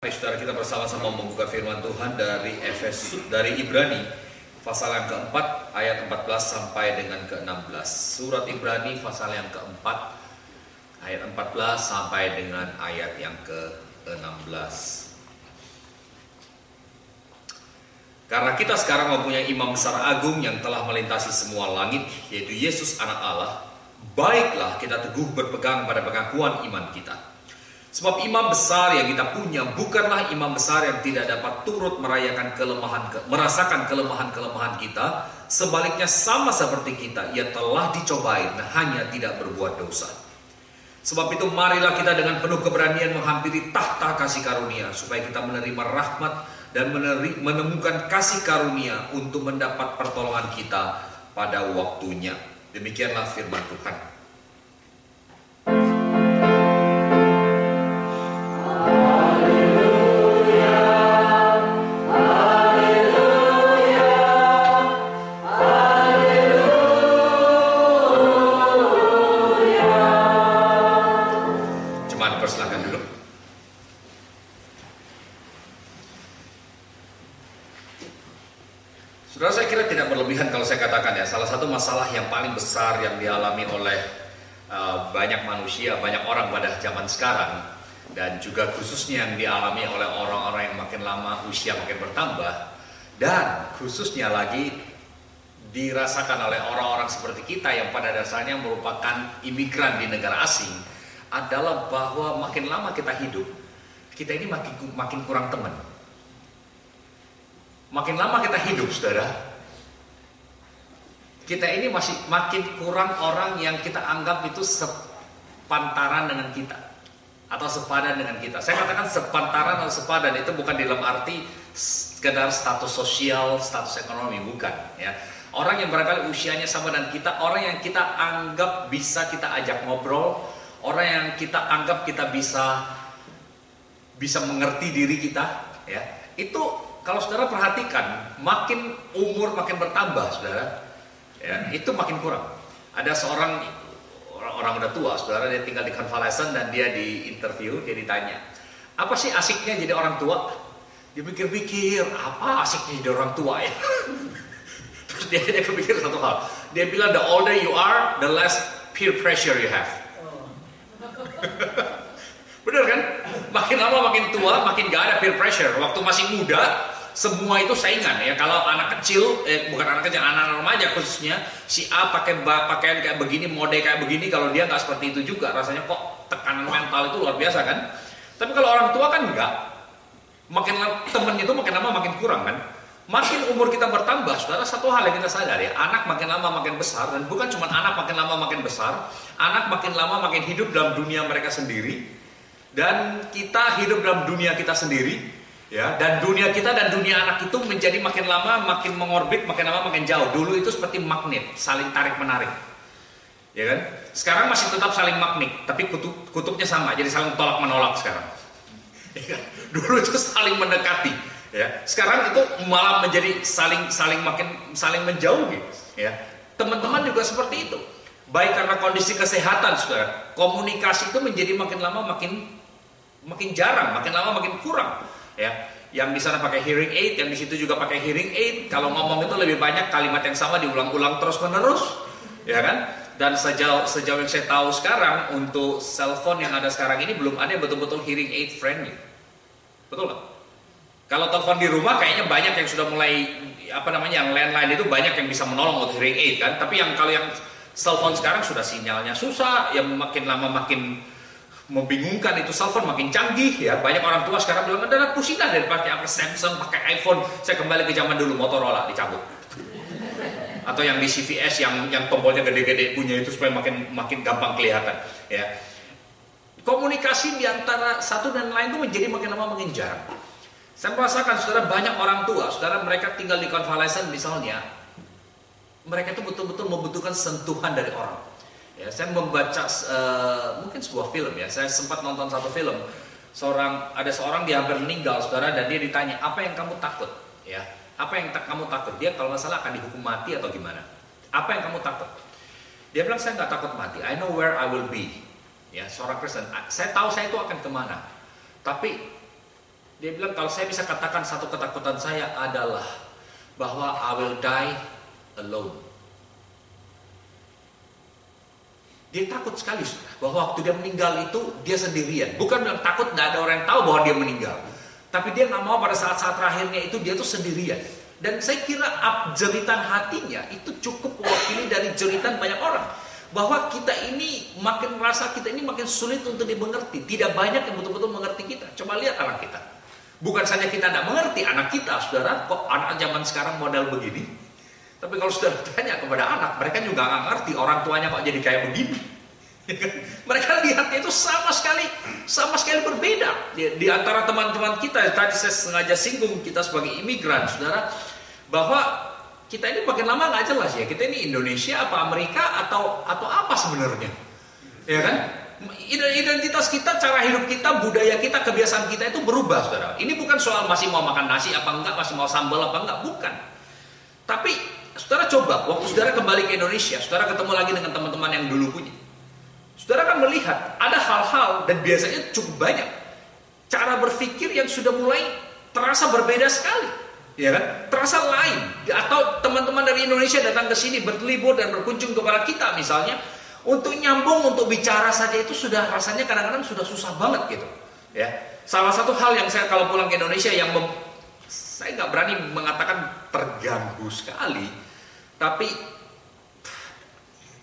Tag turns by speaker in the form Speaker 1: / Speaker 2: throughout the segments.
Speaker 1: Mari saudara kita bersama-sama membuka firman Tuhan dari Ibrani pasal yang keempat ayat 14 sampai dengan ke-16. Surat Ibrani pasal yang keempat ayat 14 sampai dengan ayat yang ke-16. Karena kita sekarang mempunyai imam besar agung yang telah melintasi semua langit, yaitu Yesus anak Allah, baiklah kita teguh berpegang pada pengakuan iman kita. Sebab imam besar yang kita punya bukanlah imam besar yang tidak dapat turut merasakan kelemahan-kelemahan kita. Sebaliknya sama seperti kita, ia telah dicobai dan hanya tidak berbuat dosa. Sebab itu marilah kita dengan penuh keberanian menghampiri tahta kasih karunia, supaya kita menerima rahmat dan menemukan kasih karunia untuk mendapat pertolongan kita pada waktunya. Demikianlah firman Tuhan. Saudara, saya kira tidak berlebihan kalau saya katakan ya, salah satu masalah yang paling besar yang dialami oleh banyak manusia, banyak orang pada zaman sekarang, dan juga khususnya yang dialami oleh orang-orang yang makin lama usia makin bertambah, dan khususnya lagi dirasakan oleh orang-orang seperti kita yang pada dasarnya merupakan imigran di negara asing, adalah bahwa makin lama kita hidup, kita ini makin kurang teman. Makin lama kita hidup, saudara, kita ini masih makin kurang orang yang kita anggap itu sepantaran dengan kita atau sepadan dengan kita. Saya katakan sepantaran atau sepadan itu bukan dalam arti sekedar status sosial, status ekonomi, bukan ya. Orang yang barangkali usianya sama dengan kita, orang yang kita anggap bisa kita ajak ngobrol, orang yang kita anggap kita bisa mengerti diri kita, ya. Itu kalau saudara perhatikan, makin umur makin bertambah, saudara, ya, itu makin kurang. Ada seorang orang udah tua, saudara, dia tinggal di convalescent dan dia di interview, dia ditanya, apa sih asiknya jadi orang tua? Dia pikir-pikir, apa asiknya jadi orang tua ya? Terus dia kepikir satu hal, dia bilang the older you are, the less peer pressure you have. Bener kan? Makin lama makin tua, makin gak ada peer pressure. Waktu masih muda, semua itu saingan ya. Kalau anak kecil, bukan anak kecil, anak remaja khususnya, si A pakai pakaian kayak begini, mode kayak begini, kalau dia nggak seperti itu juga, rasanya kok tekanan mental itu luar biasa kan. Tapi kalau orang tua kan enggak. Makin temen itu makin lama makin kurang kan. Makin umur kita bertambah, saudara, satu hal yang kita sadari, anak makin lama makin besar, dan bukan cuma anak makin lama makin besar, anak makin lama makin hidup dalam dunia mereka sendiri. Dan kita hidup dalam dunia kita sendiri, ya. Dan dunia kita dan dunia anak itu menjadi makin lama makin mengorbit, makin lama makin jauh. Dulu itu seperti magnet, saling tarik menarik, ya kan? Sekarang masih tetap saling magnet, tapi kutubnya sama, jadi saling tolak menolak sekarang. Ya kan? Dulu itu saling mendekati, ya. Sekarang itu malah menjadi saling menjauhi, ya. Teman-teman juga seperti itu. Baik karena kondisi kesehatan, saudara, komunikasi itu menjadi makin lama makin jarang, makin lama makin kurang, ya. Yang di sana pakai hearing aid, yang di situ juga pakai hearing aid. Kalau ngomong itu lebih banyak kalimat yang sama diulang-ulang terus-menerus, ya kan? Dan sejauh yang saya tahu sekarang, untuk cellphone yang ada sekarang ini belum ada yang betul-betul hearing aid friendly. Betul nggak? Kalau telepon di rumah kayaknya banyak yang sudah mulai yang landline itu banyak yang bisa menolong untuk hearing aid kan. Tapi kalau yang cellphone sekarang sudah sinyalnya susah, yang makin lama makin membingungkan, itu cellphone makin canggih ya. Banyak orang tua sekarang bilang, udah pusing dah dari pakai Samsung, pakai iPhone, saya kembali ke zaman dulu Motorola dicabut. Atau yang di CVS yang tombolnya gede-gede punya itu supaya makin gampang kelihatan ya. Komunikasi di antara satu dan lain itu menjadi makin lama makin jarang. Saya merasakan, saudara, banyak orang tua, saudara, mereka tinggal di convalescent misalnya, mereka itu betul-betul membutuhkan sentuhan dari orang. Ya, saya membaca mungkin sebuah film ya. Saya sempat nonton satu film. Ada seorang dia hampir meninggal, saudara, dan dia ditanya, apa yang kamu takut? Ya, apa yang kamu takut? Dia kalau nggak salah akan dihukum mati atau gimana? Apa yang kamu takut? Dia bilang, saya nggak takut mati. I know where I will be. Ya, seorang Kristen. Saya tahu saya itu akan kemana. Tapi Dia bilang kalau saya bisa katakan satu ketakutan saya adalah bahwa I will die alone. Dia takut sekali bahwa waktu dia meninggal itu dia sendirian. Bukan bilang takut nggak ada orang yang tahu bahwa dia meninggal, tapi dia nggak mau pada saat-saat terakhirnya itu dia tuh sendirian. Dan saya kira jeritan hatinya itu cukup mewakili dari jeritan banyak orang, bahwa kita ini makin merasa kita ini makin sulit untuk dimengerti. Tidak banyak yang betul-betul mengerti kita. Coba lihat anak kita. Bukan saja kita tidak mengerti anak kita, saudara, kok anak zaman sekarang model begini. Tapi kalau saudara tanya kepada anak, mereka juga nggak ngerti orang tuanya kok jadi kayak begini. Mereka lihatnya itu sama sekali berbeda. Di antara teman-teman kita, tadi saya sengaja singgung kita sebagai imigran, saudara, bahwa kita ini makin lama nggak jelas ya. Kita ini Indonesia apa Amerika atau apa sebenarnya, ya kan? Identitas kita, cara hidup kita, budaya kita, kebiasaan kita itu berubah, saudara. Ini bukan soal masih mau makan nasi apa enggak, masih mau sambal apa enggak, bukan. Tapi saudara coba, waktu saudara kembali ke Indonesia, saudara ketemu lagi dengan teman-teman yang dulu punya. Saudara akan melihat ada hal-hal dan biasanya cukup banyak cara berpikir yang sudah mulai terasa berbeda sekali, ya kan? Terasa lain. Atau teman-teman dari Indonesia datang ke sini berlibur dan berkunjung kepada kita misalnya, untuk nyambung, untuk bicara saja itu sudah rasanya kadang-kadang sudah susah banget gitu, ya. Salah satu hal yang saya kalau pulang ke Indonesia yang saya nggak berani mengatakan terganggu sekali, tapi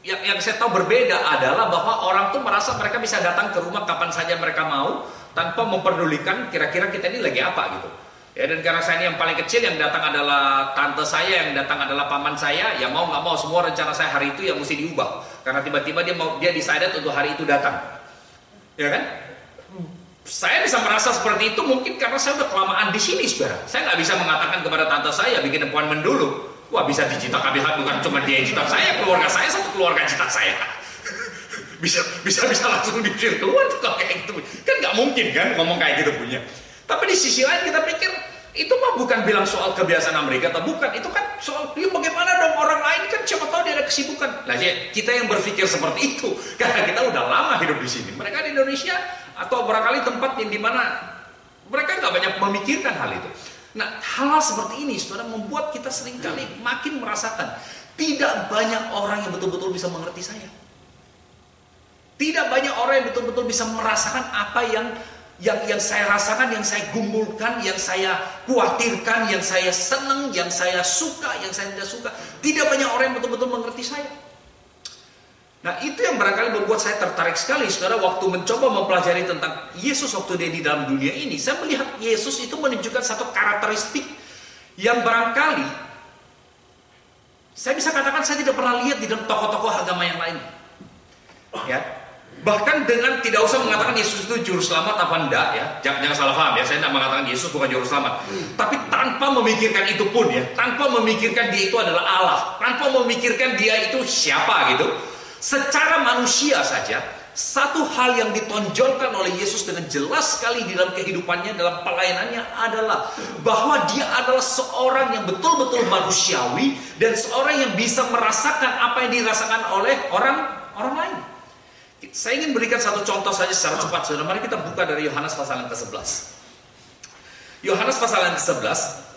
Speaker 1: yang saya tahu berbeda adalah bahwa orang tuh merasa mereka bisa datang ke rumah kapan saja mereka mau tanpa memperdulikan kira-kira kita ini lagi apa gitu. Ya, dan karena saya ini yang paling kecil, yang datang adalah tante saya, yang datang adalah paman saya, ya mau nggak mau semua rencana saya hari itu yang mesti diubah karena tiba-tiba dia decided untuk hari itu datang, ya kan? Saya bisa merasa seperti itu mungkin karena saya udah kelamaan di sini, saudara. Saya nggak bisa mengatakan kepada tante saya bikin appointment dulu. Wah, bisa dijitak habis, bukan cuma dia yang jitak saya, keluarga saya satu keluarga jitak saya. bisa langsung diusir keluar tuh kalau kayak gitu. Kan nggak mungkin kan ngomong kayak gitu punya. Tapi di sisi lain kita pikir itu mah bukan bilang soal kebiasaan Amerika atau bukan, itu kan soal ya bagaimana dong orang lain kan siapa tahu dia ada kesibukan. Nah, ya, kita yang berpikir seperti itu karena kita udah lama hidup di sini. Mereka di Indonesia atau barangkali tempat yang dimana mereka nggak banyak memikirkan hal itu. Nah, hal-hal seperti ini, saudara, membuat kita seringkali makin merasakan tidak banyak orang yang betul-betul bisa mengerti saya. Tidak banyak orang yang betul-betul bisa merasakan apa yang saya rasakan, yang saya gumulkan, yang saya khawatirkan, yang saya senang, yang saya suka, yang saya tidak suka. Tidak banyak orang yang betul-betul mengerti saya. Nah, itu yang barangkali membuat saya tertarik sekali, saudara, waktu mencoba mempelajari tentang Yesus waktu dia di dalam dunia ini. Saya melihat Yesus itu menunjukkan satu karakteristik yang barangkali saya bisa katakan saya tidak pernah lihat di dalam tokoh-tokoh agama yang lain. Ya, bahkan dengan tidak usah mengatakan Yesus itu juru selamat apa enggak, ya, jangan salah paham ya, saya tidak mengatakan Yesus bukan juru selamat, tapi tanpa memikirkan itu pun ya, tanpa memikirkan dia itu adalah Allah, tanpa memikirkan dia itu siapa gitu. Secara manusia saja, satu hal yang ditonjolkan oleh Yesus dengan jelas sekali di dalam kehidupannya, dalam pelayanannya adalah bahwa dia adalah seorang yang betul-betul manusiawi dan seorang yang bisa merasakan apa yang dirasakan oleh orang lain. Saya ingin berikan satu contoh saja secara cepat, saudara. Mari kita buka dari Yohanes pasal yang ke-11. Yohanes pasal yang ke-11.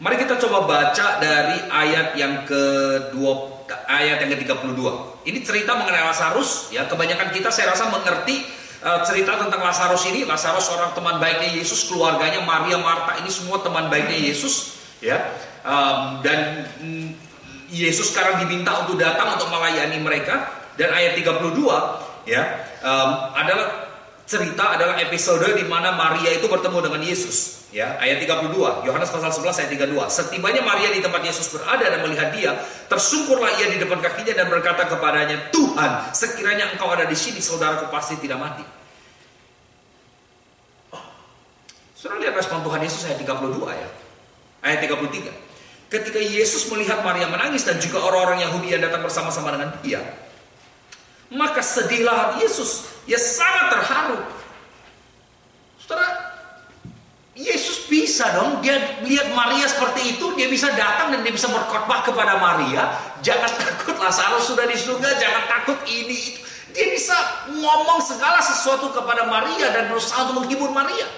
Speaker 1: Mari kita coba baca dari ayat yang ke-32. Ini cerita mengenai Lazarus, ya. Kebanyakan kita saya rasa mengerti cerita tentang Lazarus ini. Lazarus seorang teman baiknya Yesus, keluarganya Maria, Marta, ini semua teman baiknya Yesus, ya. Dan Yesus sekarang diminta untuk datang untuk melayani mereka. Dan ayat 32, ya, adalah episode di mana Maria itu bertemu dengan Yesus. Ya, ayat 32, Yohanes pasal 11 ayat 32. Setibanya Maria di tempat Yesus berada dan melihat dia, tersungkurlah ia di depan kakinya dan berkata kepadanya, "Tuhan, sekiranya engkau ada di sini, saudaraku pasti tidak mati." Saudara lihat respon Tuhan Yesus ayat 32 ya. Ayat 33. Ketika Yesus melihat Maria menangis dan juga orang-orang Yahudi yang datang bersama-sama dengan dia, maka sedihlah hati Yesus. Ia sangat terharu. Saudara, Yesus bisa dong, dia lihat Maria seperti itu, dia bisa datang dan dia bisa berkhotbah kepada Maria, "Jangan takut, Lazarus sudah di surga, jangan takut ini itu." Dia bisa ngomong segala sesuatu kepada Maria dan berusaha untuk menghibur Maria.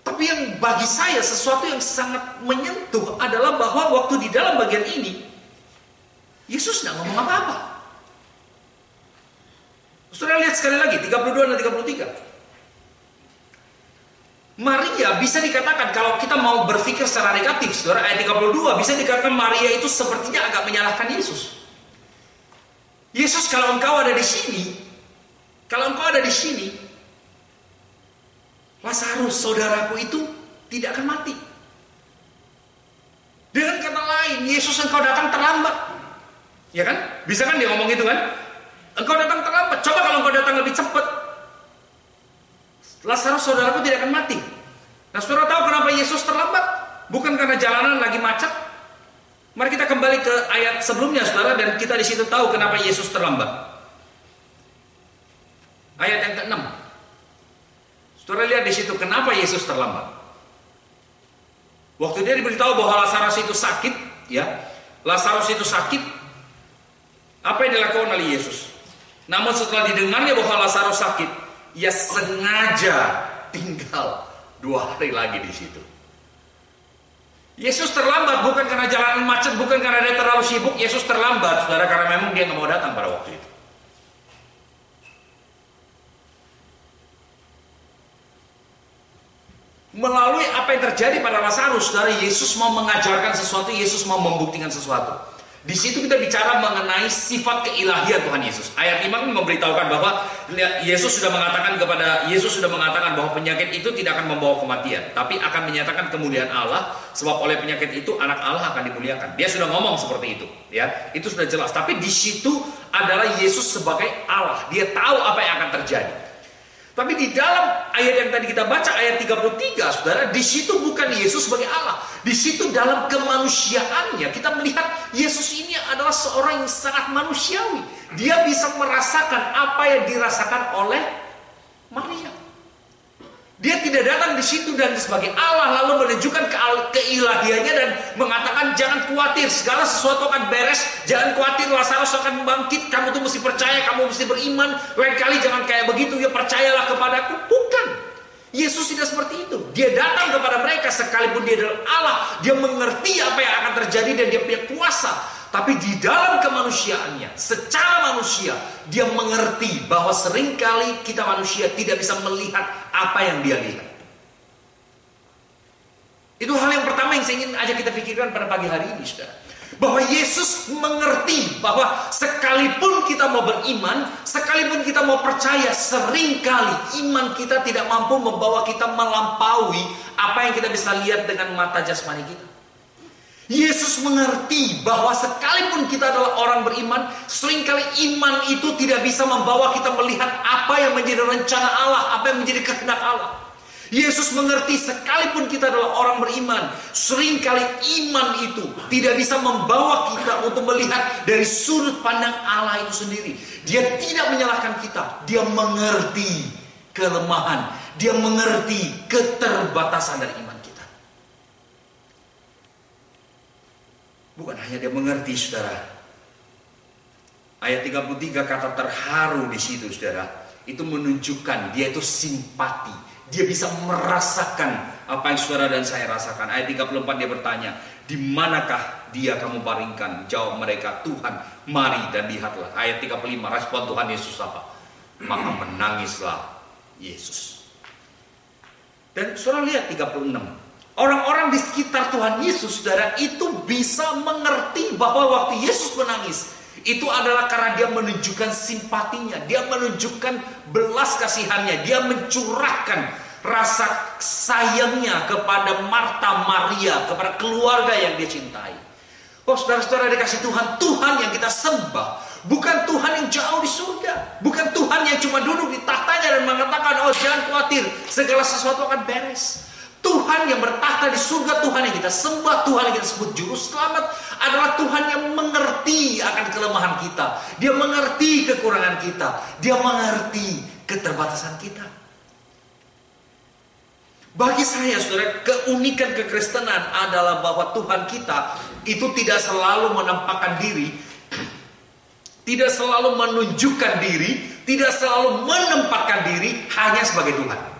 Speaker 1: Tapi yang bagi saya sesuatu yang sangat menyentuh adalah bahwa waktu di dalam bagian ini Yesus tidak ngomong apa-apa. Saudara lihat sekali lagi 32 dan 33. Maria bisa dikatakan, kalau kita mau berpikir secara negatif, saudara, ayat 32 bisa dikatakan Maria itu sepertinya agak menyalahkan Yesus. Yesus, kalau engkau ada di sini, Lazarus saudaraku itu tidak akan mati. Dengan kata lain, Yesus, engkau datang terlambat. Ya kan? Bisa kan dia ngomong gitu kan? Engkau datang terlambat. Coba kalau engkau datang lebih cepat, Lazarus saudaraku tidak akan mati. Nah, saudara tahu kenapa Yesus terlambat? Bukan karena jalanan lagi macet. Mari kita kembali ke ayat sebelumnya, saudara, dan kita di situ tahu kenapa Yesus terlambat. Ayat yang ke-6. Saudara lihat di situ kenapa Yesus terlambat. Waktu dia diberitahu bahwa Lazarus itu sakit, ya, Lazarus itu sakit, apa yang dilakukan oleh Yesus? Namun setelah didengarnya bahwa Lazarus sakit, ia sengaja tinggal 2 hari lagi di situ. Yesus terlambat bukan karena jalanan macet, bukan karena dia terlalu sibuk. Yesus terlambat, saudara, karena memang dia nggak mau datang pada waktu itu. Melalui apa yang terjadi pada Lazarus, saudara, Yesus mau mengajarkan sesuatu, Yesus mau membuktikan sesuatu. Di situ kita bicara mengenai sifat keilahian Tuhan Yesus. Ayat 5 memberitahukan bahwa Yesus sudah mengatakan bahwa penyakit itu tidak akan membawa kematian, tapi akan menyatakan kemuliaan Allah, sebab oleh penyakit itu anak Allah akan dimuliakan. Dia sudah ngomong seperti itu, ya. Itu sudah jelas. Tapi di situ adalah Yesus sebagai Allah. Dia tahu apa yang akan terjadi. Tapi di dalam ayat yang tadi kita baca, ayat 33, saudara, di situ bukan Yesus sebagai Allah. Di situ dalam kemanusiaannya kita melihat Yesus ini adalah seorang yang sangat manusiawi. Dia bisa merasakan apa yang dirasakan oleh Maria. Dia tidak datang di situ dan sebagai Allah lalu menunjukkan keilahiannya dan mengatakan jangan khawatir, segala sesuatu akan beres, jangan khawatir, Lazarus akan bangkit, kamu tuh mesti percaya, kamu mesti beriman, lain kali jangan kayak begitu, ya percayalah kepadaku. Bukan. Yesus tidak seperti itu. Dia datang kepada mereka sekalipun dia adalah Allah, dia mengerti apa yang akan terjadi dan dia punya kuasa. Tapi di dalam kemanusiaannya, secara manusia, dia mengerti bahwa seringkali kita manusia tidak bisa melihat apa yang dia lihat. Itu hal yang pertama yang saya ingin ajak kita pikirkan pada pagi hari ini, saudara. Bahwa Yesus mengerti bahwa sekalipun kita mau beriman, sekalipun kita mau percaya, seringkali iman kita tidak mampu membawa kita melampaui apa yang kita bisa lihat dengan mata jasmani kita. Yesus mengerti bahwa sekalipun kita adalah orang beriman, seringkali iman itu tidak bisa membawa kita melihat apa yang menjadi rencana Allah, apa yang menjadi kehendak Allah. Yesus mengerti sekalipun kita adalah orang beriman, seringkali iman itu tidak bisa membawa kita untuk melihat dari sudut pandang Allah itu sendiri. Dia tidak menyalahkan kita, dia mengerti kelemahan, dia mengerti keterbatasan dari iman. Bukan hanya dia mengerti, saudara. Ayat 33 kata terharu di situ, saudara. Itu menunjukkan dia itu simpati. Dia bisa merasakan apa yang saudara dan saya rasakan. Ayat 34 dia bertanya, di manakah dia kamu baringkan? Jawab mereka, Tuhan, mari dan lihatlah. Ayat 35 respon Tuhan Yesus apa? Maka menangislah Yesus. Dan saudara lihat 36. Orang-orang di sekitar Tuhan Yesus, saudara, itu bisa mengerti bahwa waktu Yesus menangis, itu adalah karena dia menunjukkan simpatinya, dia menunjukkan belas kasihannya, dia mencurahkan rasa sayangnya kepada Marta, Maria, kepada keluarga yang dia cintai. Oh, saudara-saudara dikasih Tuhan, Tuhan yang kita sembah bukan Tuhan yang jauh di surga, bukan Tuhan yang cuma duduk di tahtanya dan mengatakan, oh jangan khawatir, segala sesuatu akan beres. Tuhan yang bertahta di surga, Tuhan yang kita sembah, Tuhan yang kita sebut juru selamat adalah Tuhan yang mengerti akan kelemahan kita. Dia mengerti kekurangan kita. Dia mengerti keterbatasan kita. Bagi saya, saudara, keunikan kekristenan adalah bahwa Tuhan kita itu tidak selalu menampakkan diri, tidak selalu menunjukkan diri, tidak selalu menempatkan diri hanya sebagai Tuhan.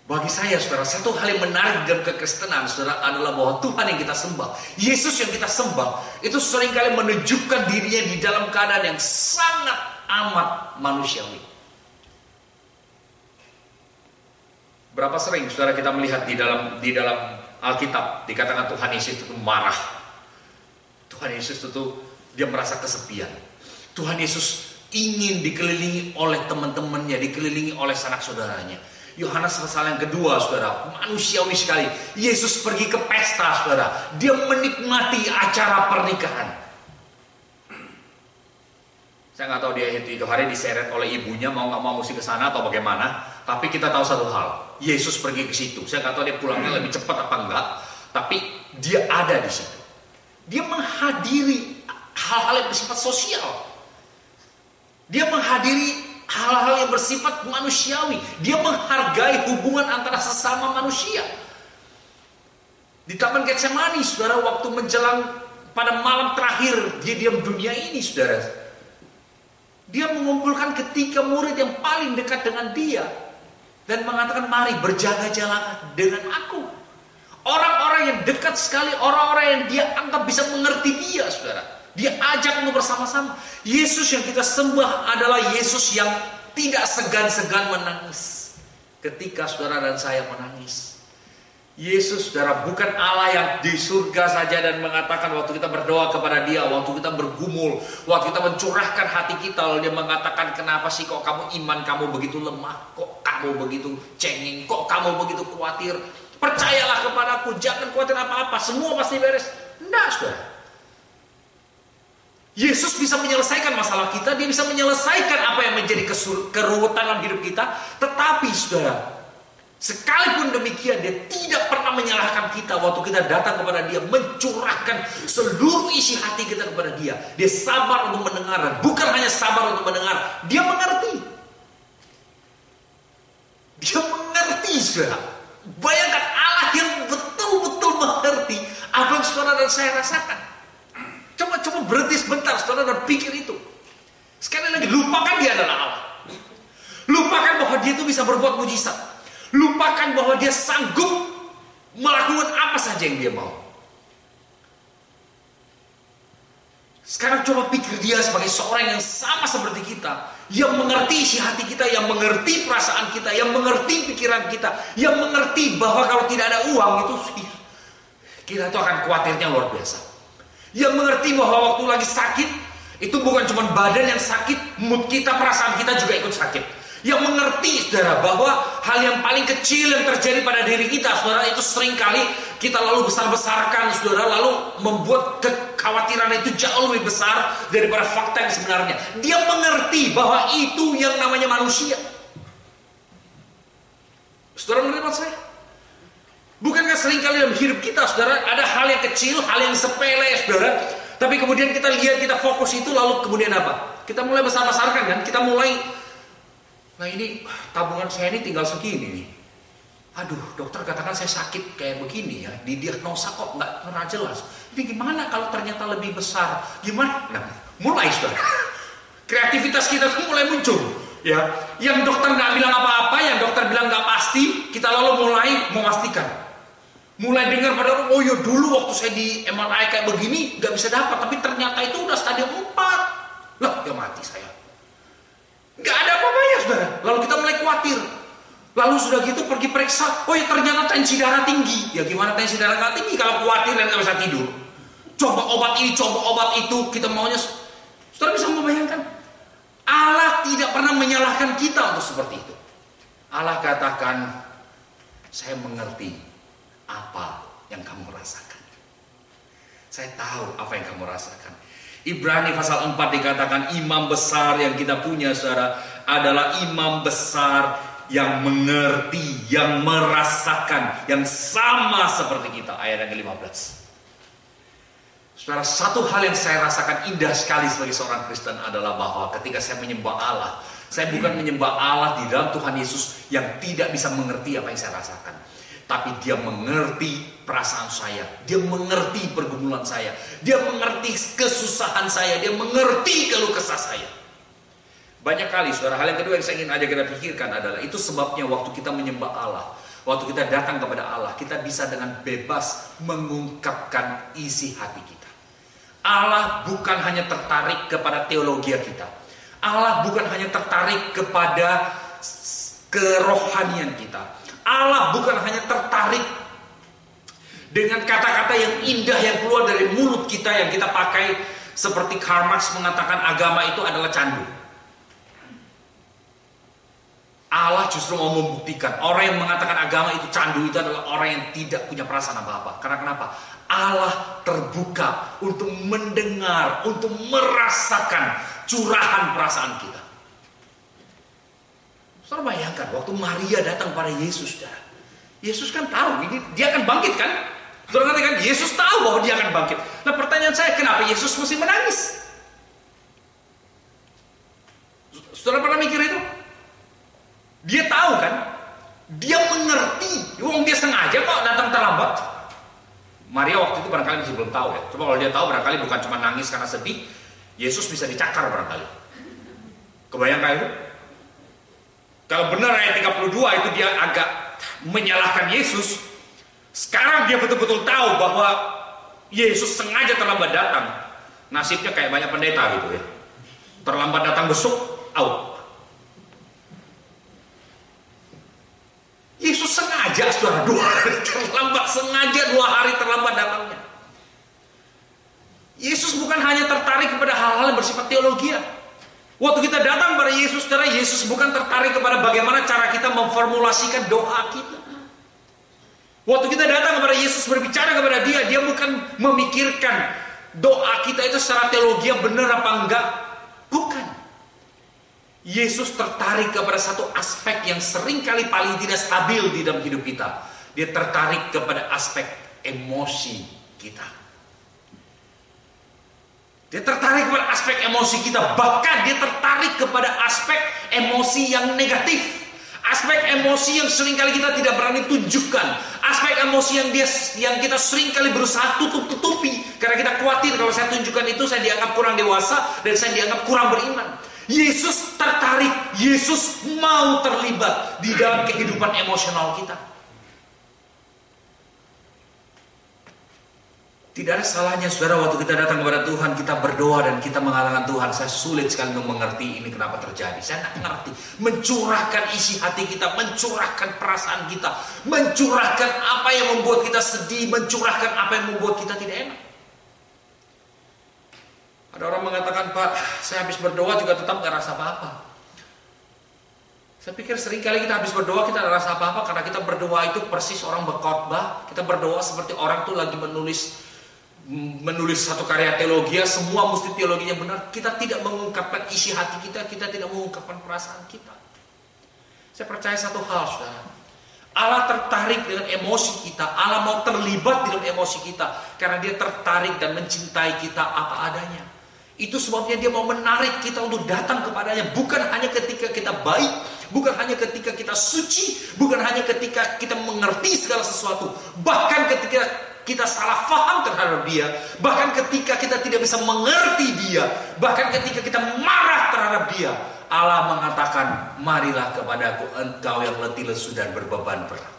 Speaker 1: Bagi saya, saudara, satu hal yang menarik dalam kekristenan, saudara, adalah bahwa Tuhan yang kita sembah, Yesus yang kita sembah, itu seringkali menunjukkan dirinya di dalam keadaan yang sangat amat manusiawi. Berapa sering, saudara, kita melihat di dalam Alkitab dikatakan Tuhan Yesus itu marah. Tuhan Yesus itu dia merasa kesepian. Tuhan Yesus ingin dikelilingi oleh teman-temannya, dikelilingi oleh sanak saudaranya. Yohanes pasal yang kedua, saudara, manusiawi sekali. Yesus pergi ke pesta, saudara. Dia menikmati acara pernikahan. Saya nggak tahu dia itu hari diseret oleh ibunya, mau nggak mau mesti ke sana atau bagaimana. Tapi kita tahu satu hal, Yesus pergi ke situ. Saya nggak tahu dia pulangnya lebih cepat apa enggak, tapi dia ada di situ. Dia menghadiri hal-hal yang bersifat sosial. Dia menghadiri hal-hal yang bersifat manusiawi. Dia menghargai hubungan antara sesama manusia. Di Taman Getsemani, saudara, waktu menjelang pada malam terakhir dia diam dunia ini, saudara, dia mengumpulkan ketiga murid yang paling dekat dengan dia dan mengatakan, mari berjaga-jaga dengan aku. Orang-orang yang dekat sekali, orang-orang yang dia anggap bisa mengerti dia, saudara. Dia ajak untuk bersama-sama. Yesus yang kita sembah adalah Yesus yang tidak segan-segan menangis ketika saudara dan saya menangis. Yesus, saudara, bukan Allah yang di surga saja dan mengatakan waktu kita berdoa kepada dia, waktu kita bergumul, waktu kita mencurahkan hati kita, lalu dia mengatakan, kenapa sih kok kamu iman kamu begitu lemah, kok kamu begitu cengeng, kok kamu begitu khawatir, percayalah kepadaku, jangan khawatir apa-apa, semua pasti beres. Enggak, saudara. Yesus bisa menyelesaikan masalah kita, dia bisa menyelesaikan apa yang menjadi keruwetan dalam hidup kita. Tetapi, saudara, sekalipun demikian, dia tidak pernah menyalahkan kita waktu kita datang kepada dia, mencurahkan seluruh isi hati kita kepada dia. Dia sabar untuk mendengar, dan bukan hanya sabar untuk mendengar, dia mengerti. Dia mengerti, saudara. Bayangkan Allah yang betul-betul mengerti apa yang saudara dan saya rasakan. Coba berhenti sebentar, saudara, dan pikir itu. Sekali lagi, lupakan dia adalah Allah. Lupakan bahwa dia itu bisa berbuat mujizat. Lupakan bahwa dia sanggup melakukan apa saja yang dia mau. Sekarang coba pikir dia sebagai seorang yang sama seperti kita, yang mengerti isi hati kita, yang mengerti perasaan kita, yang mengerti pikiran kita, yang mengerti bahwa kalau tidak ada uang itu kita itu akan khawatirnya luar biasa. Yang mengerti bahwa waktu lagi sakit itu bukan cuma badan yang sakit, mood kita, perasaan kita juga ikut sakit. Yang mengerti, saudara, bahwa hal yang paling kecil yang terjadi pada diri kita, saudara, itu seringkali kita lalu besar-besarkan, saudara, lalu membuat kekhawatiran itu jauh lebih besar daripada fakta yang sebenarnya. Dia mengerti bahwa itu yang namanya manusia. Saudara menerima saya? Bukankah seringkali dalam hidup kita, saudara, ada hal yang kecil, hal yang sepele, saudara, tapi kemudian kita lihat, kita fokus itu, lalu kemudian apa? Kita mulai besar-besarkan, kan? Kita mulai, nah ini tabungan saya ini tinggal segini nih. Aduh, dokter katakan saya sakit kayak begini ya, didiagnosa kok nggak pernah jelas. Ini gimana kalau ternyata lebih besar? Gimana? Nah, mulai, saudara. Kreativitas kita tuh mulai muncul. Ya, yang dokter nggak bilang apa-apa, yang dokter bilang nggak pasti, kita lalu mulai memastikan. Mulai dengar pada orang, oh ya dulu waktu saya di MRI kayak begini nggak bisa dapat, tapi ternyata itu udah stadium 4. Loh, ya mati saya. Nggak ada apa-apanya, saudara. Lalu kita mulai khawatir. Lalu sudah gitu pergi periksa, oh ya ternyata tensi darah tinggi. Ya gimana tensi darah nggak tinggi kalau khawatir dan nggak bisa tidur? Coba obat ini, coba obat itu, kita maunya. Saudara bisa membayangkan? Allah tidak pernah menyalahkan kita untuk seperti itu. Allah katakan, saya mengerti apa yang kamu rasakan. Saya tahu apa yang kamu rasakan. Ibrani pasal 4 dikatakan imam besar yang kita punya, saudara, adalah imam besar yang mengerti, yang merasakan, yang sama seperti kita. Ayat yang ke-15. Saudara, satu hal yang saya rasakan indah sekali sebagai seorang Kristen adalah bahwa ketika saya menyembah Allah, saya bukan menyembah Allah di dalam Tuhan Yesus yang tidak bisa mengerti apa yang saya rasakan, tapi dia mengerti perasaan saya, dia mengerti pergumulan saya, dia mengerti kesusahan saya, dia mengerti keluh kesah saya. Banyak kali, saudara, hal yang kedua yang saya ingin ajak kita pikirkan adalah itu sebabnya waktu kita menyembah Allah, Waktu kita datang kepada Allah, kita bisa dengan bebas mengungkapkan isi hati kita. Allah bukan hanya tertarik kepada teologi kita. Allah bukan hanya tertarik kepada kerohanian kita. Allah bukan hanya tertarik dengan kata-kata yang indah yang keluar dari mulut kita yang kita pakai, seperti Karl Marx mengatakan agama itu adalah candu. Allah justru mau membuktikan orang yang mengatakan agama itu candu itu adalah orang yang tidak punya perasaan apa-apa. Karena kenapa? Allah terbuka untuk mendengar, untuk merasakan curahan perasaan kita. Saudara bayangkan waktu Maria datang pada Yesus, Yesus kan tahu ini dia akan bangkit kan? Saudara ngerti kan? Yesus tahu bahwa dia akan bangkit. Nah pertanyaan saya, kenapa Yesus mesti menangis? Saudara pernah mikir itu? Dia tahu kan? Dia mengerti. Dia sengaja kok datang terlambat. Maria waktu itu barangkali masih belum tahu ya. Coba kalau dia tahu barangkali bukan cuma nangis karena sedih, Yesus bisa dicakar barangkali. Kebayangkan itu? Kalau benar ayat 32 itu dia agak menyalahkan Yesus. Sekarang dia betul-betul tahu bahwa Yesus sengaja terlambat datang. Nasibnya kayak banyak pendeta gitu ya. Terlambat datang besok, out. Yesus sengaja, saudara, 2 hari terlambat, sengaja 2 hari terlambat datangnya. Yesus bukan hanya tertarik kepada hal-hal yang bersifat teologi. Waktu kita datang pada Yesus, saudara, Yesus bukan tertarik kepada bagaimana cara kita memformulasikan doa kita. Waktu kita datang kepada Yesus berbicara kepada dia, dia bukan memikirkan doa kita itu secara teologi benar apa enggak. Bukan. Yesus tertarik kepada satu aspek yang seringkali paling tidak stabil di dalam hidup kita. Dia tertarik kepada aspek emosi kita. Dia tertarik kepada aspek emosi kita. Bahkan dia tertarik kepada aspek emosi yang negatif. Aspek emosi yang seringkali kita tidak berani tunjukkan. Aspek emosi yang kita seringkali berusaha tutup-tutupi. Karena kita khawatir kalau saya tunjukkan itu saya dianggap kurang dewasa dan saya dianggap kurang beriman. Yesus tertarik, Yesus mau terlibat di dalam kehidupan emosional kita. Tidak ada salahnya saudara waktu kita datang kepada Tuhan, kita berdoa dan kita mengatakan, Tuhan saya sulit sekali untuk mengerti ini kenapa terjadi. Saya tidak mengerti. Mencurahkan isi hati kita, mencurahkan perasaan kita, mencurahkan apa yang membuat kita sedih, mencurahkan apa yang membuat kita tidak enak. Ada orang mengatakan, Pak, saya habis berdoa juga tetap gak rasa apa-apa. Saya pikir seringkali kita habis berdoa kita gak rasa apa-apa karena kita berdoa itu persis orang berkhotbah. Kita berdoa seperti orang tuh lagi menulis satu karya teologi, semua mesti teologinya benar. Kita tidak mengungkapkan isi hati kita, kita tidak mengungkapkan perasaan kita. Saya percaya satu hal, saudara. Allah tertarik dengan emosi kita. Allah mau terlibat dalam emosi kita karena dia tertarik dan mencintai kita apa adanya. Itu sebabnya dia mau menarik kita untuk datang kepadanya. Bukan hanya ketika kita baik, bukan hanya ketika kita suci, bukan hanya ketika kita mengerti segala sesuatu. Bahkan ketika kita salah faham terhadap dia, bahkan ketika kita tidak bisa mengerti dia, bahkan ketika kita marah terhadap dia, Allah mengatakan, marilah kepadaku engkau yang letih lesu dan berbeban berat.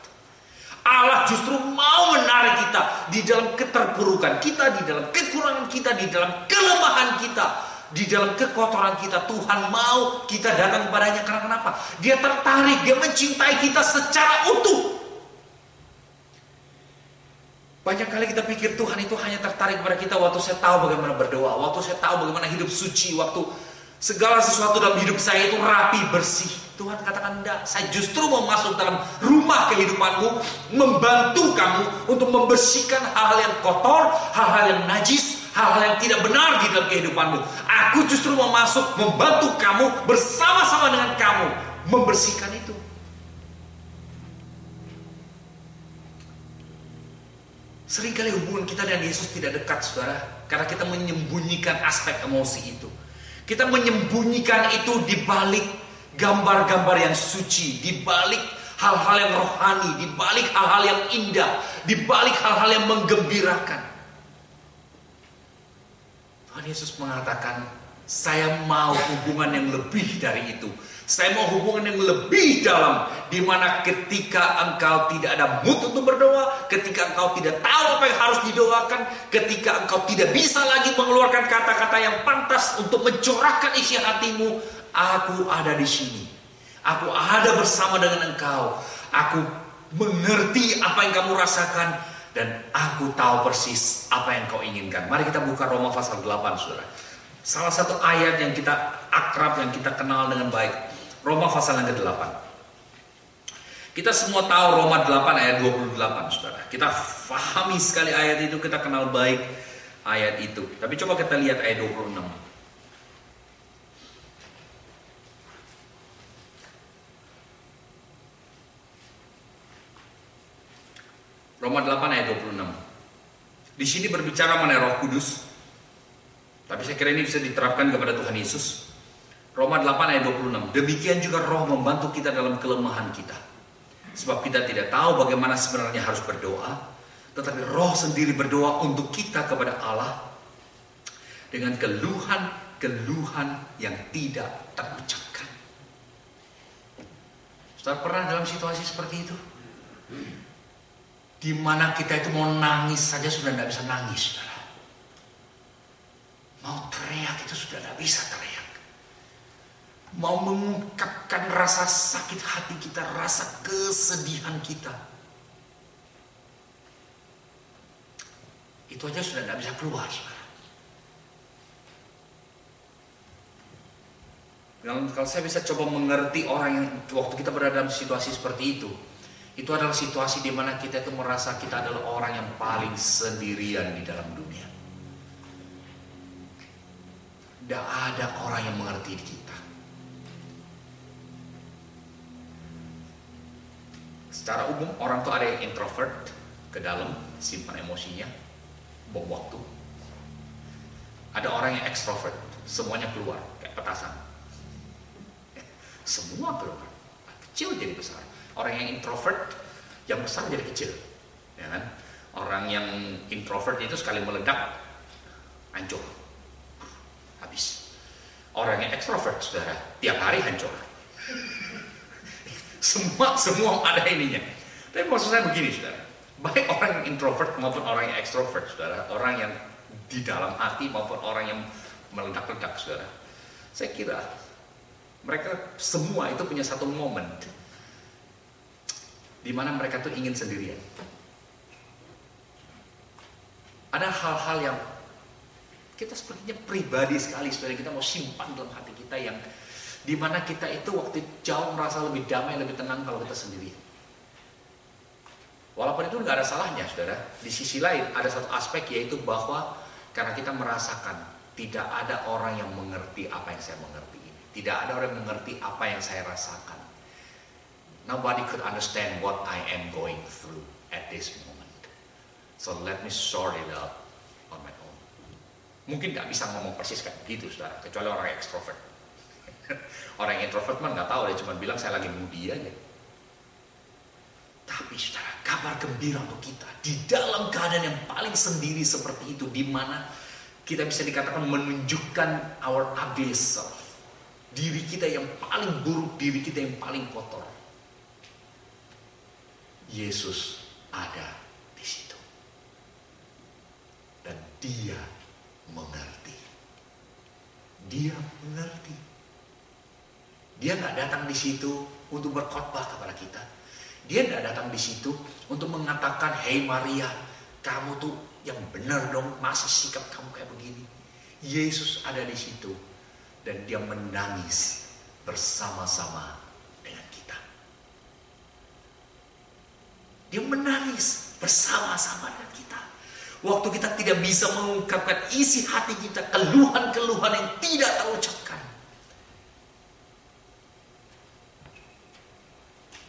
Speaker 1: Allah justru mau menarik kita di dalam keterpurukan kita, di dalam kekurangan kita, di dalam kelemahan kita, di dalam kekotoran kita. Tuhan mau kita datang kepadanya karena kenapa? Dia tertarik, dia mencintai kita secara utuh. Banyak kali kita pikir Tuhan itu hanya tertarik kepada kita waktu saya tahu bagaimana berdoa, waktu saya tahu bagaimana hidup suci, waktu segala sesuatu dalam hidup saya itu rapi, bersih. Tuhan katakan enggak, saya justru mau masuk dalam rumah kehidupanmu, membantu kamu untuk membersihkan hal-hal yang kotor, hal-hal yang najis, hal-hal yang tidak benar di dalam kehidupanmu. Aku justru mau masuk, membantu kamu, bersama-sama dengan kamu, membersihkan itu. Seringkali hubungan kita dengan Yesus tidak dekat, saudara, karena kita menyembunyikan aspek emosi itu. Kita menyembunyikan itu di balik gambar-gambar yang suci, di balik hal-hal yang rohani, di balik hal-hal yang indah, di balik hal-hal yang menggembirakan. Tuhan Yesus mengatakan, saya mau hubungan yang lebih dari itu. Saya mau hubungan yang lebih dalam, di mana ketika engkau tidak ada mood untuk berdoa, ketika engkau tidak tahu apa yang harus didoakan, ketika engkau tidak bisa lagi mengeluarkan kata-kata yang pantas untuk mencurahkan isi hatimu, aku ada di sini. Aku ada bersama dengan engkau. Aku mengerti apa yang kamu rasakan, dan aku tahu persis apa yang kau inginkan. Mari kita buka Roma pasal 8, saudara. Salah satu ayat yang kita akrab, yang kita kenal dengan baik. Roma pasal yang ke-8. Kita semua tahu Roma 8 ayat 28, saudara. Kita pahami sekali ayat itu, kita kenal baik ayat itu. Tapi coba kita lihat ayat 26. Roma 8 ayat 26. Di sini berbicara mengenai Roh Kudus. Tapi saya kira ini bisa diterapkan kepada Tuhan Yesus. Roma 8 ayat 26. Demikian juga Roh membantu kita dalam kelemahan kita. Sebab kita tidak tahu bagaimana sebenarnya harus berdoa, tetapi Roh sendiri berdoa untuk kita kepada Allah dengan keluhan-keluhan yang tidak terucapkan. Saudara pernah dalam situasi seperti itu? Di mana kita itu mau nangis saja sudah tidak bisa nangis, saudara. Mau teriak itu sudah tidak bisa teriak. Mau mengungkapkan rasa sakit hati kita, rasa kesedihan kita, itu aja sudah tidak bisa keluar, saudara. Kalau saya bisa coba mengerti orang yang waktu kita berada dalam situasi seperti itu adalah situasi di mana kita itu merasa kita adalah orang yang paling sendirian di dalam dunia. Tidak ada orang yang mengerti kita. Secara umum orang tuh ada yang introvert, ke dalam, simpan emosinya, bom waktu. Ada orang yang extrovert, semuanya keluar, kayak petasan. Semua keluar, kecil jadi besar. Orang yang introvert, yang besar jadi kecil, ya kan? Orang yang introvert itu sekali meledak, hancur, habis. Orang yang extrovert, saudara, tiap hari hancur. Semua ada ininya. Tapi maksud saya begini, saudara. Baik orang yang introvert maupun orang yang extrovert, saudara. Orang yang di dalam hati maupun orang yang meledak-ledak, saudara. Saya kira mereka semua itu punya satu momen di mana mereka tuh ingin sendirian. Ada hal-hal yang kita sepertinya pribadi sekali, saudara. Kita mau simpan dalam hati kita yang di mana kita itu waktu jauh merasa lebih damai, lebih tenang kalau kita sendiri. Walaupun itu nggak ada salahnya, saudara. Di sisi lain ada satu aspek, yaitu bahwa karena kita merasakan tidak ada orang yang mengerti apa yang saya mengerti ini. Tidak ada orang yang mengerti apa yang saya rasakan. Nobody could understand what I am going through at this moment. So let me sort it out on my own. Mungkin nggak bisa ngomong persis kayak begitu, saudara, kecuali orang extrovert. Orang yang introvert mah nggak tahu, dia cuma bilang saya lagi moody aja. Tapi saudara, kabar gembira untuk kita di dalam keadaan yang paling sendiri seperti itu, di mana kita bisa dikatakan menunjukkan our ugly self, diri kita yang paling buruk, diri kita yang paling kotor. Yesus ada di situ, dan Dia mengerti. Dia mengerti. Dia nggak datang di situ untuk berkhotbah kepada kita. Dia nggak datang di situ untuk mengatakan, "Hei Maria, kamu tuh yang benar dong, masa sikap kamu kayak begini." Yesus ada di situ dan Dia menangis bersama-sama dengan kita. Dia menangis bersama-sama dengan kita. Waktu kita tidak bisa mengungkapkan isi hati kita, keluhan-keluhan yang tidak terucapkan.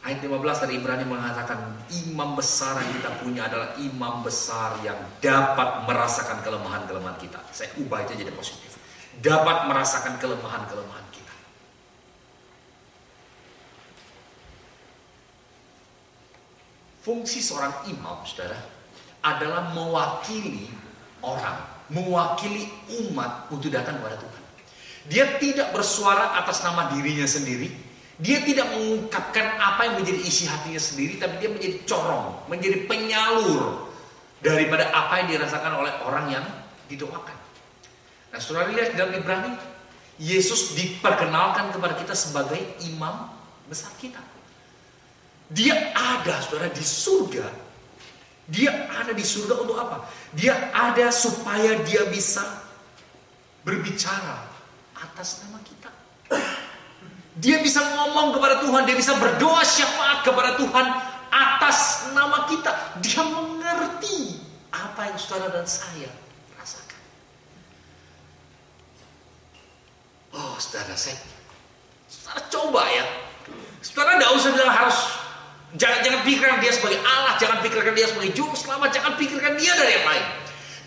Speaker 1: Ayat 15 dari Ibrani mengatakan, imam besar yang kita punya adalah imam besar yang dapat merasakan kelemahan-kelemahan kita. Saya ubah itu jadi positif. Dapat merasakan kelemahan-kelemahan kita. Fungsi seorang imam, saudara, adalah mewakili orang, mewakili umat untuk datang kepada Tuhan. Dia tidak bersuara atas nama dirinya sendiri. Dia tidak mengungkapkan apa yang menjadi isi hatinya sendiri, tapi dia menjadi corong, menjadi penyalur daripada apa yang dirasakan oleh orang yang didoakan. Nah, saudara lihat dalam Ibrani, Yesus diperkenalkan kepada kita sebagai imam besar kita. Dia ada, saudara, di surga. Dia ada di surga untuk apa? Dia ada supaya dia bisa berbicara atas nama kita. Dia bisa ngomong kepada Tuhan, dia bisa berdoa syafaat kepada Tuhan atas nama kita. Dia mengerti apa yang saudara dan saya rasakan. Oh, saudara, saudara coba ya. Saudara tidak usah bilang harus, jangan pikirkan dia sebagai Allah, jangan pikirkan dia sebagai juru selamat, jangan pikirkan dia dari yang lain.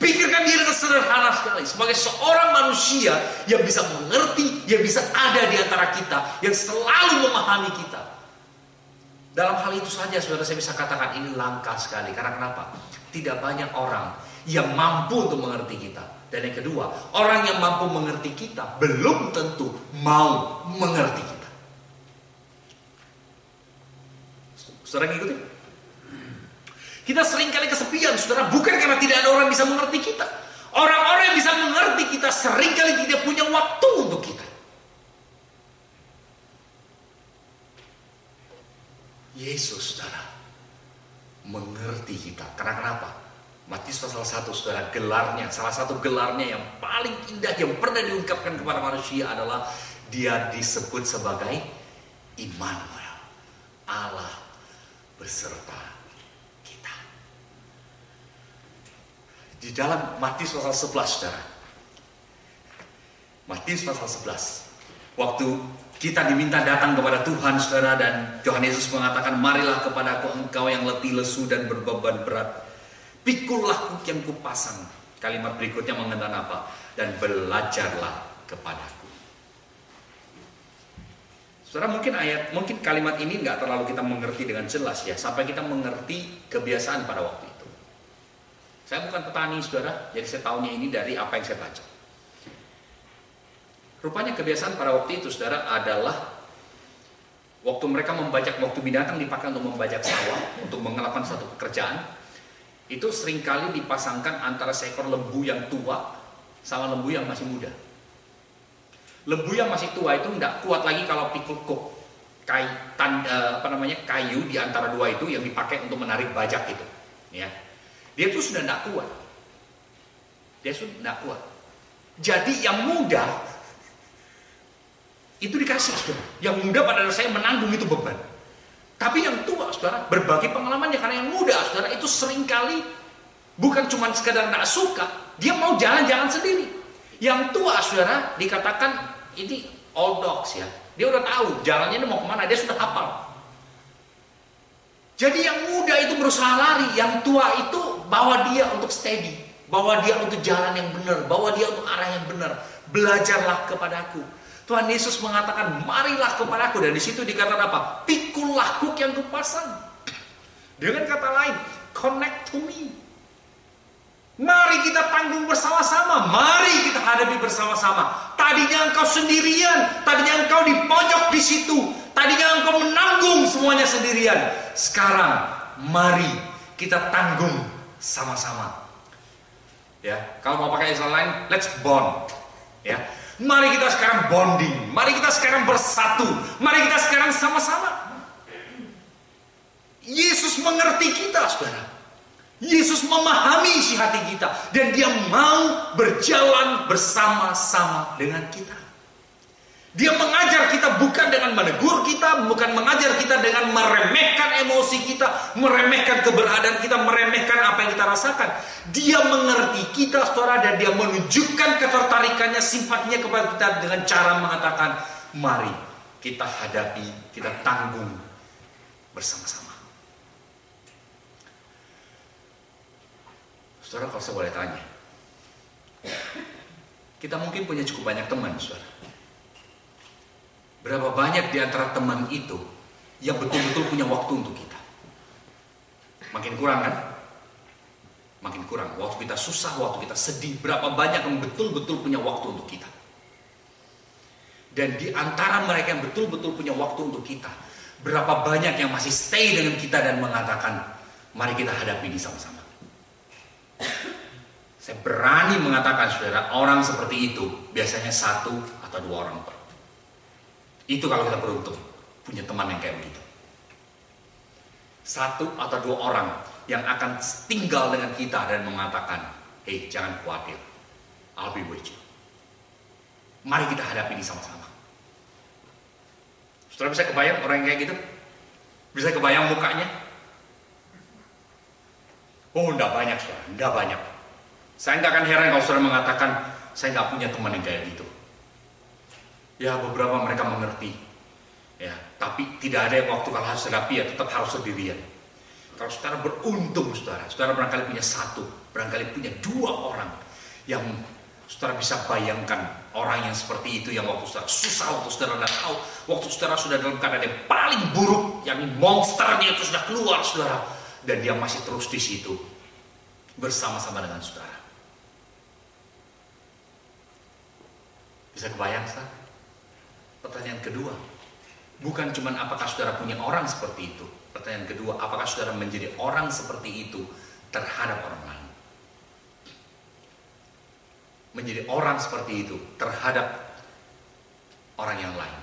Speaker 1: Pikirkan dia dengan sederhana sekali, sebagai seorang manusia yang bisa mengerti, yang bisa ada di antara kita, yang selalu memahami kita. Dalam hal itu saja, saudara, saya bisa katakan ini langka sekali. Karena kenapa? Tidak banyak orang yang mampu untuk mengerti kita. Dan yang kedua, orang yang mampu mengerti kita belum tentu mau mengerti kita. Saudara ngikutin? Kita seringkali kesepian, saudara, bukan karena tidak ada orang yang bisa mengerti kita. Orang-orang yang bisa mengerti kita seringkali tidak punya waktu untuk kita. Yesus, saudara, mengerti kita. Karena kenapa? Matius pasal 1, saudara, gelarnya, salah satu gelarnya yang paling indah yang pernah diungkapkan kepada manusia adalah dia disebut sebagai Immanuel, Allah beserta. Di dalam Matius pasal 11, saudara. Matius pasal 11. Waktu kita diminta datang kepada Tuhan, saudara, dan Tuhan Yesus mengatakan, marilah kepadaku engkau yang letih lesu dan berbeban berat. Pikullah kuk yang kupasang. Kalimat berikutnya mengenai apa? Dan belajarlah kepadaku. Saudara, mungkin kalimat ini nggak terlalu kita mengerti dengan jelas ya, sampai kita mengerti kebiasaan pada waktu itu. Saya bukan petani, saudara, jadi saya tahunya ini dari apa yang saya baca. Rupanya kebiasaan pada waktu itu, saudara, adalah waktu mereka membajak, waktu binatang dipakai untuk membajak sawah, untuk melakukan satu pekerjaan, itu seringkali dipasangkan antara seekor lembu yang tua sama lembu yang masih muda. Lembu yang masih tua itu tidak kuat lagi kalau pikul kuk, kayu di antara dua itu yang dipakai untuk menarik bajak itu, ya. Dia tuh sudah tidak kuat. Dia sudah tidak kuat. Jadi yang muda itu dikasih, saudara. Yang muda pada saya menanggung itu beban. Tapi yang tua, saudara, berbagi pengalamannya. Karena yang muda, saudara, itu seringkali bukan cuma sekedar tidak suka, dia mau jalan-jalan sendiri. Yang tua, saudara, dikatakan ini old dogs ya. Dia udah tahu jalannya mau kemana, dia sudah hafal. Jadi yang muda itu berusaha lari, yang tua itu bawa dia untuk steady, bawa dia untuk jalan yang benar, bawa dia untuk arah yang benar. Belajarlah kepadaku. Tuhan Yesus mengatakan, marilah kepadaku, dan di situ dikatakan apa? Pikullah kuk yang kupasang. Dengan kata lain, connect to me. Mari kita tanggung bersama-sama, mari kita hadapi bersama-sama. Tadinya engkau sendirian, tadinya engkau di pojok di situ, tadinya engkau menanggung semuanya sendirian. Sekarang mari kita tanggung sama-sama. Ya, kalau mau pakai istilah lain, let's bond. Ya, mari kita sekarang bonding, mari kita sekarang bersatu, mari kita sekarang sama-sama. Yesus mengerti kita, saudara. Yesus memahami isi hati kita, dan dia mau berjalan bersama-sama dengan kita. Dia mengajar kita bukan dengan menegur kita, bukan mengajar kita dengan meremehkan emosi kita, meremehkan keberadaan kita, meremehkan apa yang kita rasakan. Dia mengerti kita, saudara, dan dia menunjukkan ketertarikannya, simpatinya kepada kita dengan cara mengatakan, mari kita hadapi, kita tanggung bersama-sama. Saudara, kalau saya boleh tanya, kita mungkin punya cukup banyak teman, saudara. Berapa banyak di antara teman itu yang betul-betul punya waktu untuk kita? Makin kurang kan? Makin kurang. Waktu kita susah, waktu kita sedih, berapa banyak yang betul-betul punya waktu untuk kita? Dan di antara mereka yang betul-betul punya waktu untuk kita, berapa banyak yang masih stay dengan kita dan mengatakan, mari kita hadapi ini sama-sama. Saya berani mengatakan, saudara, orang seperti itu biasanya 1 atau 2 orang. Itu kalau kita beruntung punya teman yang kayak begitu. 1 atau 2 orang yang akan tinggal dengan kita dan mengatakan, hey, jangan khawatir, I'll be with you. Mari kita hadapi ini sama-sama. Saudara bisa kebayang orang yang kayak gitu? Bisa kebayang mukanya? Oh, enggak banyak, saudara, enggak banyak. Saya enggak akan heran kalau saudara mengatakan, saya enggak punya teman yang kayak gitu. Ya, beberapa mereka mengerti. Ya, tapi tidak ada yang waktu kalau harus hadapi, ya tetap harus sendirian. Kalau saudara beruntung, saudara barangkali punya 1, barangkali punya 2 orang yang saudara bisa bayangkan orang yang seperti itu, yang waktu saudara susah, waktu saudara tidak tahu, waktu saudara sudah dalam keadaan yang paling buruk, yang monsternya itu sudah keluar, saudara, dan dia masih terus di situ bersama-sama dengan saudara. Bisa kebayang, saudara? Pertanyaan kedua, bukan cuma apakah saudara punya orang seperti itu. Pertanyaan kedua, apakah saudara menjadi orang seperti itu terhadap orang lain? Menjadi orang seperti itu terhadap orang yang lain.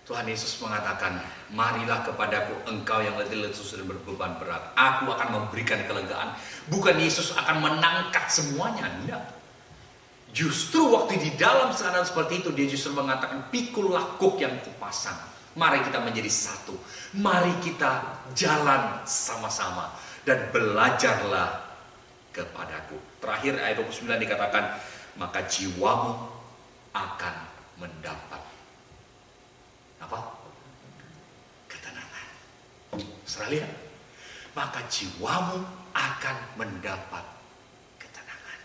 Speaker 1: Tuhan Yesus mengatakan, marilah kepadaku engkau yang letih lesu dan berbeban berat. Aku akan memberikan kelegaan. Bukan Yesus akan menangkat semuanya, enggak. Justru waktu di dalam keadaan seperti itu, dia justru mengatakan, pikulah kuk yang kupasang. Mari kita menjadi 1. Mari kita jalan sama-sama. Dan belajarlah kepadaku. Terakhir ayat 29 dikatakan, maka jiwamu akan mendapat apa? Ketenangan. Saudara lihat, maka jiwamu akan mendapat ketenangan.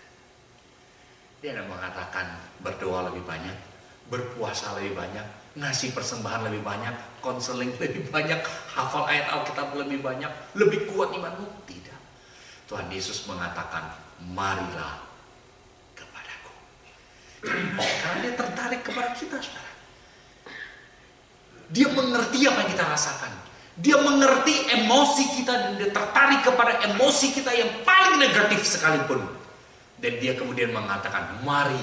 Speaker 1: Dia ada mengatakan berdoa lebih banyak, berpuasa lebih banyak, ngasih persembahan lebih banyak, konseling lebih banyak, hafal ayat Alkitab lebih banyak, lebih kuat imanmu. Tidak. Tuhan Yesus mengatakan, marilah kepadaku. Karena dia tertarik kepada kita, saudara. Dia mengerti apa yang kita rasakan. Dia mengerti emosi kita dan dia tertarik kepada emosi kita yang paling negatif sekalipun. Dan dia kemudian mengatakan, mari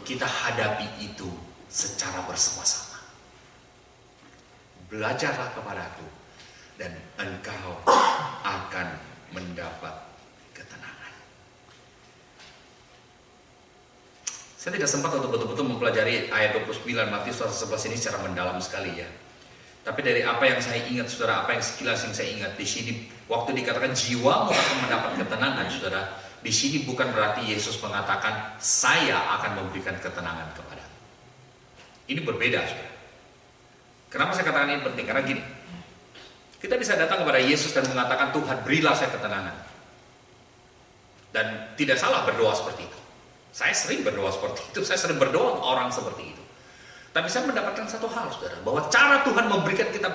Speaker 1: kita hadapi itu secara bersama-sama. Belajarlah kepadaku dan engkau akan mendapat ketenangan. Saya tidak sempat untuk betul-betul mempelajari ayat 29 Matius 11 ini secara mendalam sekali ya. Tapi dari apa yang saya ingat, saudara, apa yang sekilas yang saya ingat di sini, waktu dikatakan jiwamu akan mendapat ketenangan, saudara, di sini bukan berarti Yesus mengatakan saya akan memberikan ketenangan kepada. Ini berbeda, saudara. Kenapa saya katakan ini penting? Karena gini, kita bisa datang kepada Yesus dan mengatakan, Tuhan berilah saya ketenangan. Dan tidak salah berdoa seperti itu. Saya sering berdoa seperti itu. Saya sering berdoa untuk orang seperti itu. Tapi saya mendapatkan satu hal, saudara, bahwa cara Tuhan memberikan kita,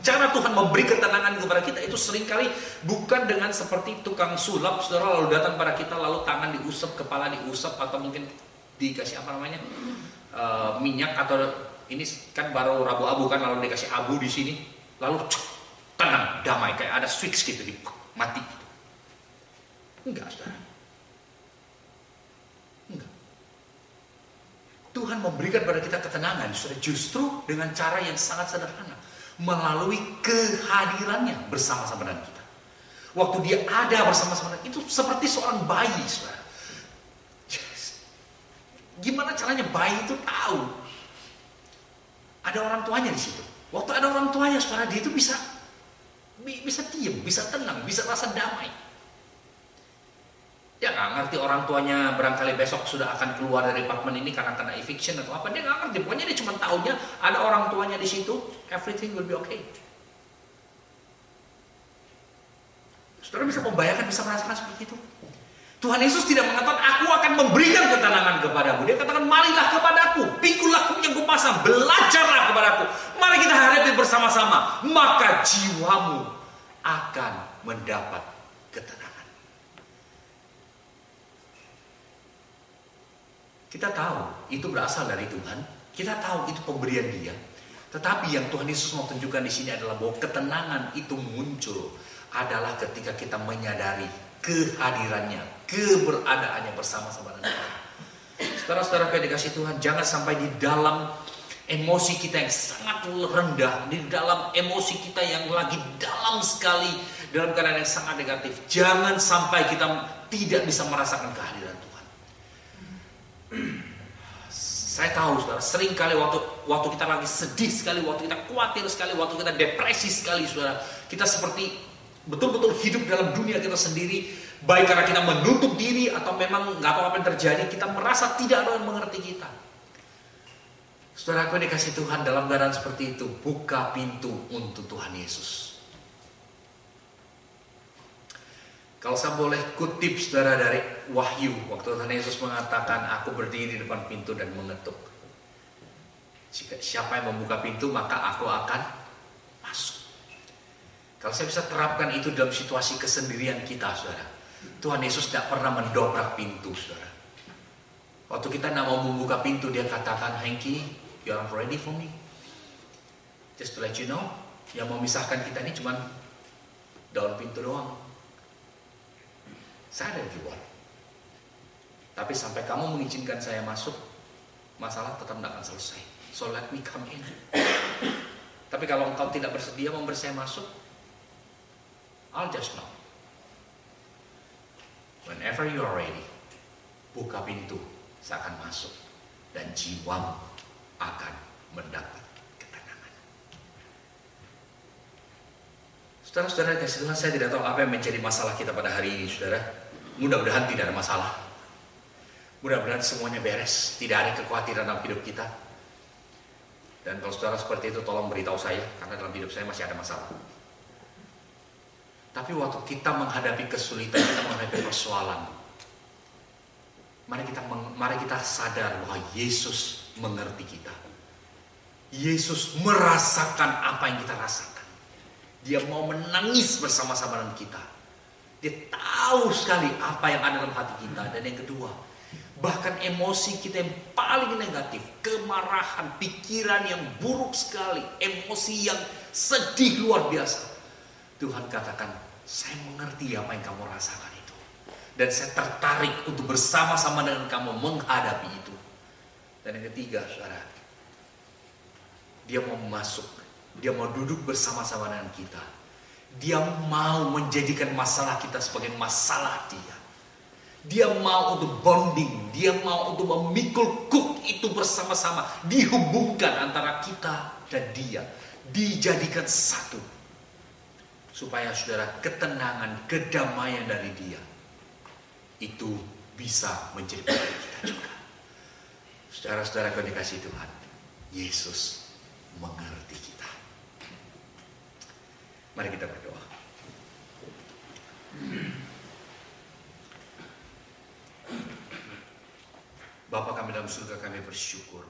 Speaker 1: cara Tuhan memberi ketenangan kepada kita itu seringkali bukan dengan seperti tukang sulap, saudara, lalu datang pada kita, lalu tangan diusap, kepala diusap, atau mungkin dikasih apa namanya, minyak, atau ini kan baru rabu abu kan, lalu dikasih abu di sini, lalu tenang, damai, kayak ada switch gitu, mati. Enggak, saudara. Enggak. Tuhan memberikan pada kita ketenangan, saudara, justru dengan cara yang sangat sederhana, melalui kehadirannya bersama-sama dengan kita. Waktu dia ada bersama-sama itu seperti seorang bayi, saudara. Gimana caranya bayi itu tahu ada orang tuanya di situ? Waktu ada orang tuanya, saudara, dia itu bisa diam, bisa tenang, bisa rasa damai. Dia nggak ngerti orang tuanya barangkali besok sudah akan keluar dari apartemen ini karena kena eviction atau apa. Dia nggak ngerti. Pokoknya dia cuma tahunya ada orang tuanya di situ. Everything will be okay. Saudara bisa membayangkan, bisa merasakan seperti itu. Tuhan Yesus tidak mengatakan aku akan memberikan ketenangan kepadamu. Dia katakan marilah kepadaku, pikulah kuk yang kupasang, belajarlah kepadaku. Mari kita hadapi bersama-sama, maka jiwamu akan mendapat ketenangan. Kita tahu itu berasal dari Tuhan, Kita tahu itu pemberian Dia. Tetapi yang Tuhan Yesus mau tunjukkan di sini adalah bahwa ketenangan itu muncul adalah ketika kita menyadari kehadirannya, keberadaannya bersama-sama dengan Tuhan. Saudara-saudara yang dikasihi Tuhan, jangan sampai di dalam emosi kita yang sangat rendah, di dalam emosi kita yang lagi dalam sekali, dalam keadaan yang sangat negatif, jangan sampai kita tidak bisa merasakan kehadiran Tuhan. Saya tahu saudara, sering kali waktu kita lagi sedih sekali, waktu kita khawatir sekali, waktu kita depresi sekali saudara, kita seperti betul-betul hidup dalam dunia kita sendiri, baik karena kita menutup diri atau memang nggak tahu apa yang terjadi, kita merasa tidak ada yang mengerti kita. Saudara aku dikasih Tuhan, dalam keadaan seperti itu, buka pintu untuk Tuhan Yesus. Kalau saya boleh kutip saudara dari Wahyu, waktu Tuhan Yesus mengatakan, aku berdiri di depan pintu dan mengetuk. Jika siapa yang membuka pintu, maka aku akan masuk. Kalau saya bisa terapkan itu dalam situasi kesendirian kita, saudara, Tuhan Yesus tidak pernah mendobrak pintu, saudara. Waktu kita tidak mau membuka pintu, dia katakan, Hengki, you are ready for me. Just to let you know, yang memisahkan kita ini cuma daun pintu doang. Saya ada di luar. Tapi sampai kamu mengizinkan saya masuk, masalah tetap tidak akan selesai. So let me come in. Tapi kalau engkau tidak bersedia memberi saya masuk, I'll just know. Whenever you are ready, buka pintu, saya akan masuk. Dan jiwamu akan mendapat ketenangan. Saudara-saudara kasih Tuhan, saya tidak tahu apa yang menjadi masalah kita pada hari ini, saudara. Mudah-mudahan tidak ada masalah. Mudah-mudahan semuanya beres, tidak ada kekhawatiran dalam hidup kita. Dan kalau saudara seperti itu, tolong beritahu saya, karena dalam hidup saya masih ada masalah. Tapi waktu kita menghadapi kesulitan, kita menghadapi persoalan, mari kita sadar bahwa Yesus mengerti kita. Yesus merasakan apa yang kita rasakan. Dia mau menangis bersama-sama dengan kita. Dia tahu sekali apa yang ada dalam hati kita. Dan yang kedua, bahkan emosi kita yang paling negatif, kemarahan, pikiran yang buruk sekali, emosi yang sedih luar biasa, Tuhan katakan, saya mengerti apa yang kamu rasakan itu. Dan saya tertarik untuk bersama-sama dengan kamu menghadapi itu. Dan yang ketiga, saudara, dia mau masuk, dia mau duduk bersama-sama dengan kita. Dia mau menjadikan masalah kita sebagai masalah dia. Dia mau untuk bonding, dia mau untuk memikul kuk itu bersama-sama, dihubungkan antara kita dan dia, dijadikan satu. Supaya saudara, ketenangan, kedamaian dari dia itu bisa menjadi bagian kita juga. Saudara-saudara yang dikasihi Tuhan, Yesus mengerti kita. Mari kita berdoa. Bapa kami dalam surga, kami bersyukur